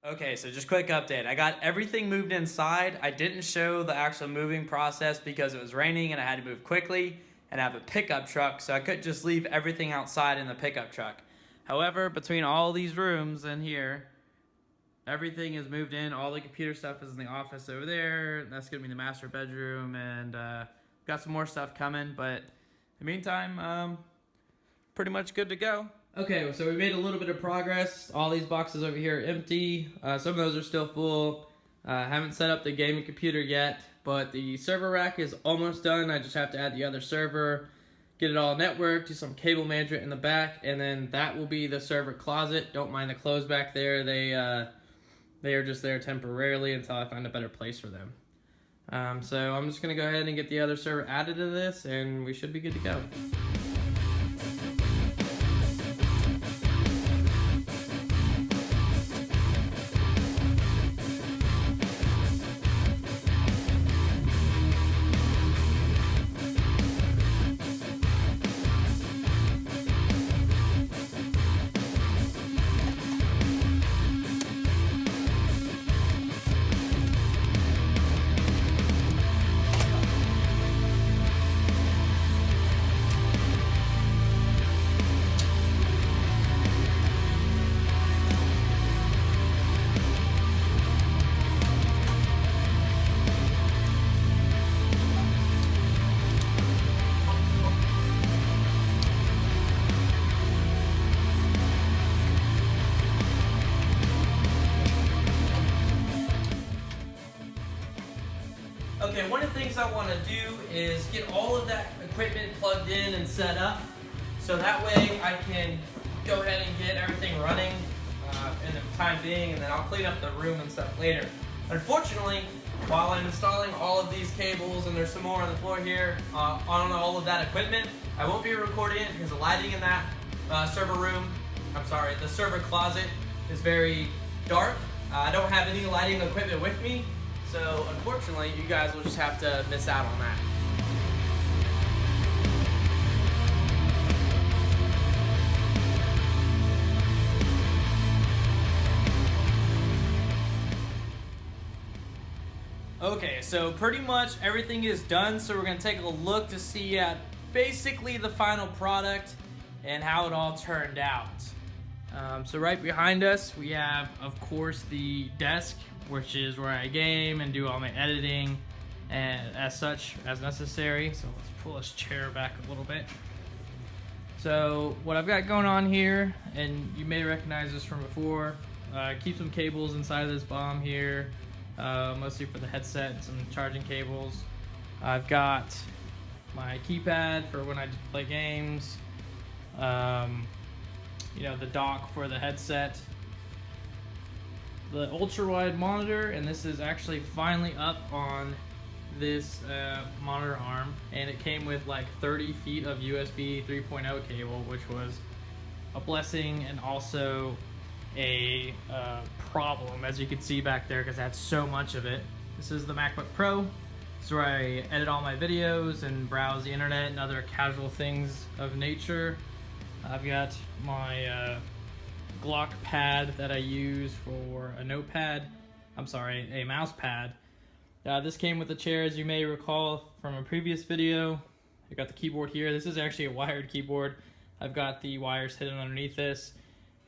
Okay, so just quick update. I got everything moved inside. I didn't show the actual moving process because it was raining and I had to move quickly and I have a pickup truck, so I couldn't just leave everything outside in the pickup truck. However, between all these rooms in here, everything is moved in. All the computer stuff is in the office over there. That's gonna be the master bedroom, and got some more stuff coming. But in the meantime, pretty much good to go. Okay, so we made a little bit of progress. All these boxes over here are empty. Some of those are still full. Haven't set up the gaming computer yet, but the server rack is almost done. I just have to add the other server, get it all networked, do some cable management in the back, and then that will be the server closet. Don't mind the clothes back there. They are just there temporarily until I find a better place for them. So I'm just gonna go ahead and get the other server added to this, and we should be good to go. Okay, one of the things I want to do is get all of that equipment plugged in and set up, so that way I can go ahead and get everything running in the time being, and then I'll clean up the room and stuff later. Unfortunately, while I'm installing all of these cables, and there's some more on the floor here, on all of that equipment, I won't be recording it because the lighting in that the server closet is very dark. I don't have any lighting equipment with me, so unfortunately, you guys will just have to miss out on that. Okay, so pretty much everything is done, so we're gonna take a look to see at basically the final product and how it all turned out. So right behind us, we have, of course, the desk, which is where I game and do all my editing and as such as necessary. So let's pull this chair back a little bit. So what I've got going on here, and you may recognize this from before, keep some cables inside of this bomb here, mostly for the headset and some charging cables. I've got my keypad for when I play games, the dock for the headset, the ultra wide monitor, and this is actually finally up on this monitor arm, and it came with like 30 feet of USB 3.0 cable, which was a blessing and also a problem, as you can see back there, because I had so much of it. This is the MacBook Pro. This is where I edit all my videos and browse the internet and other casual things of nature. I've got my Glock pad that I use for a mouse pad. This came with the chair, as you may recall from a previous video. I got the keyboard here. This is actually a wired keyboard. I've got the wires hidden underneath this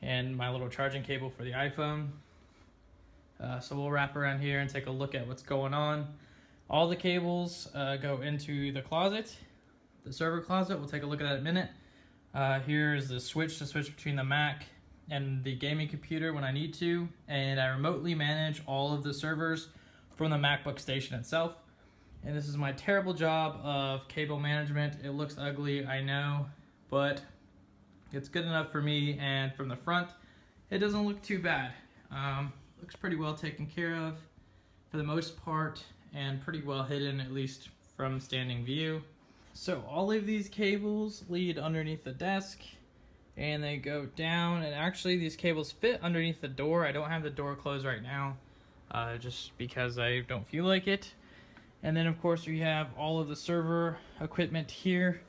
and my little charging cable for the iPhone. So we'll wrap around here and take a look at what's going on. All the cables go into the closet, the server closet. We'll take a look at that in a minute. Here's the switch to switch between the Mac and the gaming computer when I need to, and I remotely manage all of the servers from the MacBook station itself. And this is my terrible job of cable management. It looks ugly, I know, but it's good enough for me, and from the front, it doesn't look too bad. Looks pretty well taken care of for the most part, and pretty well hidden, at least from standing view. So all of these cables lead underneath the desk, and they go down, and actually these cables fit underneath the door. I don't have the door closed right now, just because I don't feel like it. And then of course we have all of the server equipment here.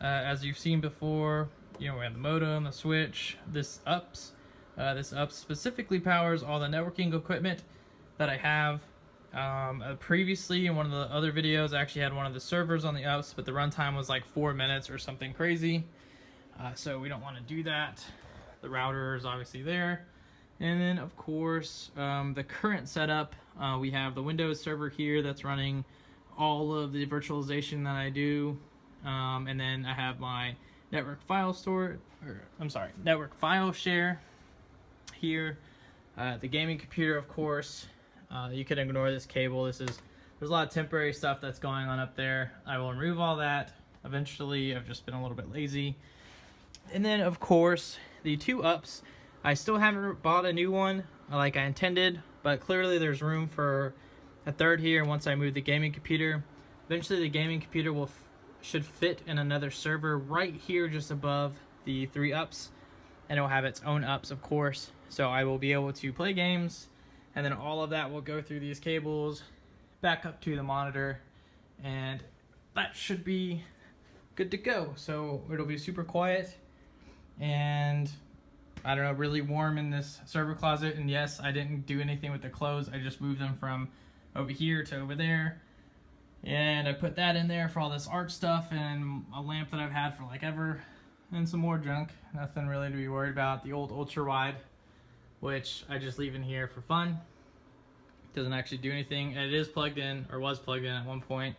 As you've seen before, we have the modem, the switch, this This up specifically powers all the networking equipment that I have. Previously, in one of the other videos, I actually had one of the servers on the ups, but the runtime was like 4 minutes or something crazy. So we don't want to do that. The router is obviously there. And then, of course, the current setup, we have the Windows server here that's running all of the virtualization that I do. And then I have my network file network file share here. The gaming computer, of course. You can ignore this cable. There's a lot of temporary stuff that's going on up there. I will remove all that eventually. I've just been a little bit lazy. And then, of course, the 2 ups. I still haven't bought a new one like I intended, but clearly there's room for a third here once I move the gaming computer. Eventually the gaming computer should fit in another server right here just above the 3 ups, and it will have its own ups, of course. So I will be able to play games, and then all of that will go through these cables back up to the monitor, and that should be good to go. So it'll be super quiet and, I don't know, really warm in this server closet. And yes, I didn't do anything with the clothes. I just moved them from over here to over there. And I put that in there for all this art stuff and a lamp that I've had for like ever. And some more junk. Nothing really to be worried about. The old ultra wide, which I just leave in here for fun. Doesn't actually do anything. It is plugged in, or was plugged in at one point,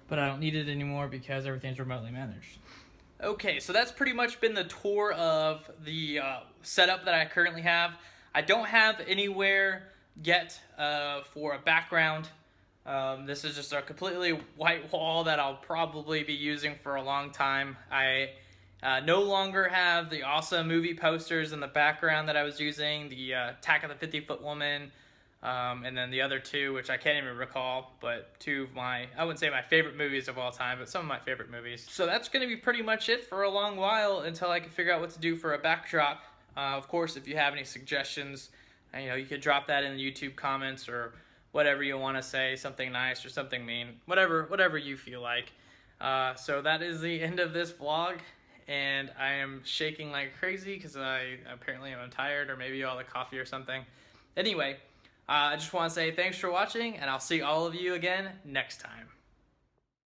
but I don't need it anymore because everything's remotely managed. Okay, so that's pretty much been the tour of the setup that I currently have. I don't have anywhere yet for a background. This is just a completely white wall that I'll probably be using for a long time. I no longer have the awesome movie posters in the background that I was using, the Attack of the 50-Foot Woman, and then the other 2, which I can't even recall, but 2 of my, I wouldn't say my favorite movies of all time, but some of my favorite movies. So that's going to be pretty much it for a long while until I can figure out what to do for a backdrop. Of course, if you have any suggestions, you could drop that in the YouTube comments or whatever you want to say, something nice or something mean, whatever you feel like. So that is the end of this vlog, and I am shaking like crazy because I apparently am tired, or maybe all the coffee or something. Anyway, I just want to say thanks for watching, and I'll see all of you again next time.